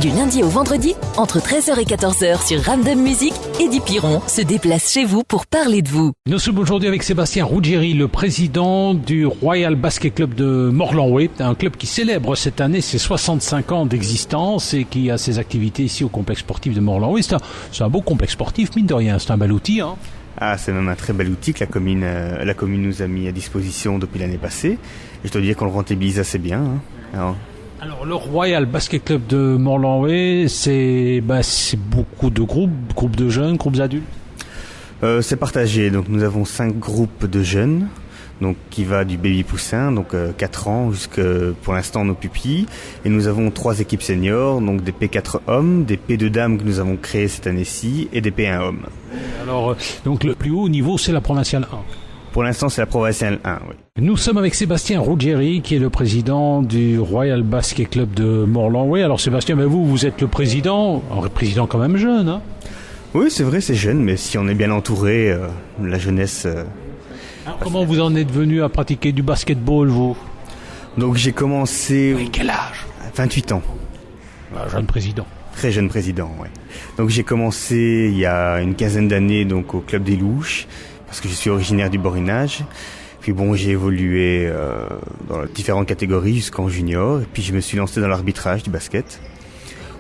Du lundi au vendredi, entre 13h et 14h sur Random Music, Eddie Piron se déplace chez vous pour parler de vous. Nous sommes aujourd'hui avec Sébastien Ruggieri, le président du Royal Basket Club de Morlanway, un club qui célèbre cette année ses 65 ans d'existence et qui a ses activités ici au complexe sportif de Morlanway. C'est un beau complexe sportif, mine de rien, c'est un bel outil. Ah, c'est même un très bel outil que la commune nous a mis à disposition depuis l'année passée. Et je dois dire qu'on le rentabilise assez bien. Alors le Royal Basket Club de Morlanway, c'est beaucoup de groupes de jeunes, groupes adultes. C'est partagé, donc nous avons 5 groupes de jeunes, donc qui va du baby poussin, donc 4 ans jusqu'à pour l'instant nos pupilles, et nous avons 3 équipes seniors, donc des P4 hommes, des P2 dames que nous avons créés cette année-ci et des P1 hommes. Alors donc le plus haut niveau c'est la provinciale 1. Pour l'instant, c'est la provinciale 1, oui. Nous sommes avec Sébastien Ruggieri, qui est le président du Royal Basket Club de Morlanway. Alors Sébastien, vous êtes le président, un président quand même jeune, hein? Oui, c'est vrai, c'est jeune, mais si on est bien entouré, la jeunesse... Alors, comment vous en êtes venu à pratiquer du basketball, vous? Donc j'ai commencé... Oui, quel âge? 28 ans. Jeune président. Très jeune président, oui. Donc j'ai commencé il y a une quinzaine d'années donc au Club des Louches, parce que je suis originaire du Borinage. Puis j'ai évolué dans différentes catégories jusqu'en junior. Et puis je me suis lancé dans l'arbitrage du basket,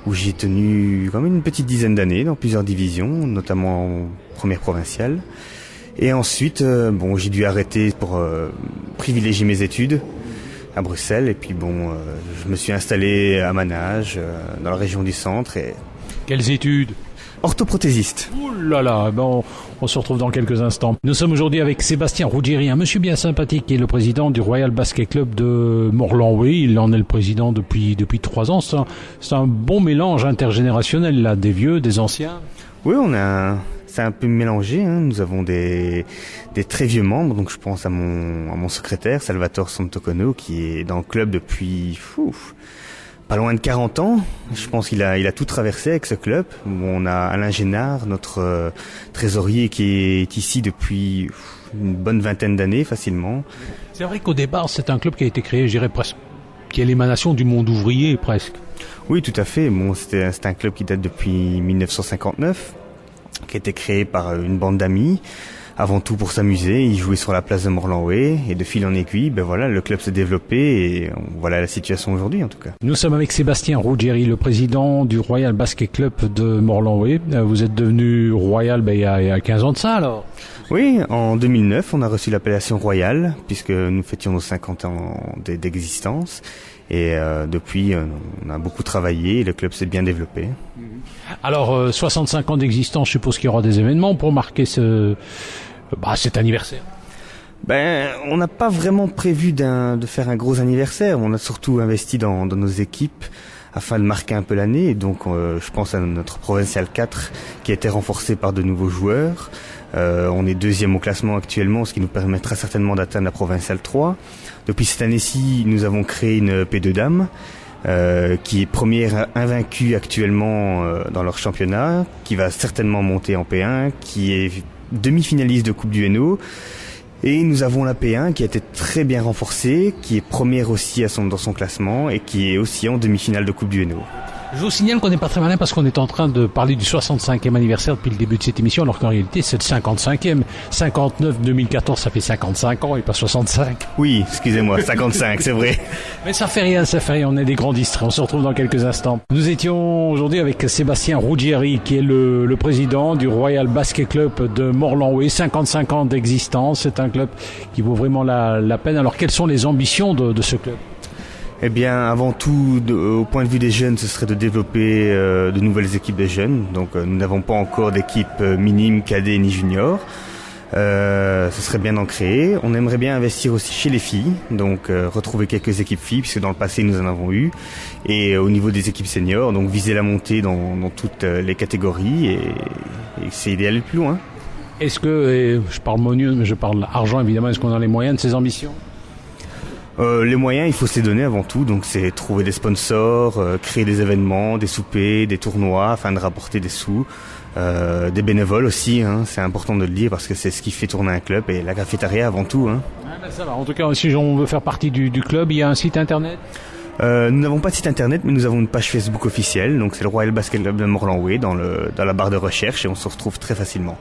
où j'ai tenu quand même une petite dizaine d'années dans plusieurs divisions, notamment en première provinciale. Et ensuite, j'ai dû arrêter pour privilégier mes études à Bruxelles. Et puis je me suis installé à Manage, dans la région du centre. Et... Quelles études? Orthoprothésiste. Ouh là là, on se retrouve dans quelques instants. Nous sommes aujourd'hui avec Sébastien Ruggieri, un monsieur bien sympathique qui est le président du Royal Basket Club de Morlanway. Il en est le président depuis 3 ans. C'est un bon mélange intergénérationnel là, des vieux, des anciens. Oui, c'est un peu mélangé. Nous avons des très vieux membres. Donc je pense à mon secrétaire Salvatore Santocono qui est dans le club depuis pas loin de 40 ans. Je pense qu'il a tout traversé avec ce club. On a Alain Génard, notre trésorier, qui est ici depuis une bonne vingtaine d'années facilement. C'est vrai qu'au départ, c'est un club qui a été créé, je dirais presque, qui est l'émanation du monde ouvrier presque. Oui, tout à fait. C'est un club qui date depuis 1959, qui a été créé par une bande d'amis. Avant tout pour s'amuser, ils jouaient sur la place de Morlanway et de fil en aiguille, le club s'est développé et voilà la situation aujourd'hui en tout cas. Nous sommes avec Sébastien Ruggieri, le président du Royal Basket Club de Morlanway. Vous êtes devenu Royal il y a 15 ans de ça alors? Oui, en 2009 on a reçu l'appellation Royal puisque nous fêtions nos 50 ans d'existence. Et depuis, on a beaucoup travaillé et le club s'est bien développé. Alors, 65 ans d'existence, je suppose qu'il y aura des événements pour marquer cet anniversaire. On n'a pas vraiment prévu de faire un gros anniversaire. On a surtout investi dans nos équipes afin de marquer un peu l'année. Et donc, je pense à notre Provincial 4 qui a été renforcée par de nouveaux joueurs. On est 2e au classement actuellement, ce qui nous permettra certainement d'atteindre la Provincial 3. Depuis cette année-ci, nous avons créé une P2 dames, qui est première invaincue actuellement dans leur championnat, qui va certainement monter en P1, qui est demi-finaliste de Coupe du Hainaut. Et nous avons la P1 qui a été très bien renforcée, qui est première aussi dans son classement et qui est aussi en demi-finale de Coupe du Hainaut. Je vous signale qu'on n'est pas très malin parce qu'on est en train de parler du 65e anniversaire depuis le début de cette émission, alors qu'en réalité c'est le 55e. 59, 2014, ça fait 55 ans et pas 65. Oui, excusez-moi, 55, c'est vrai. Mais ça fait rien, on est des grands distraits. On se retrouve dans quelques instants. Nous étions aujourd'hui avec Sébastien Ruggieri, qui est le président du Royal Basket Club de Morlanway. 55 ans d'existence, c'est un club qui vaut vraiment la peine. Alors quelles sont les ambitions de ce club ? Eh bien, avant tout, au point de vue des jeunes, ce serait de développer de nouvelles équipes de jeunes. Donc, nous n'avons pas encore d'équipe minime, cadet ni junior. Ce serait bien d'en créer. On aimerait bien investir aussi chez les filles, donc retrouver quelques équipes filles, puisque dans le passé, nous en avons eu. Et au niveau des équipes seniors, donc viser la montée dans toutes les catégories et essayer d'aller plus loin. Est-ce que, je parle monnaie, mais je parle argent évidemment, est-ce qu'on a les moyens de ces ambitions ? Les moyens, il faut se les donner avant tout, donc c'est trouver des sponsors, créer des événements, des soupers, des tournois afin de rapporter des sous, des bénévoles aussi, c'est important de le dire parce que c'est ce qui fait tourner un club et la cafétéria avant tout. Ça va. En tout cas, si on veut faire partie du club, il y a un site internet ? Nous n'avons pas de site internet, mais nous avons une page Facebook officielle, donc c'est le Royal Basket Club de Morlanway dans la barre de recherche et on se retrouve très facilement.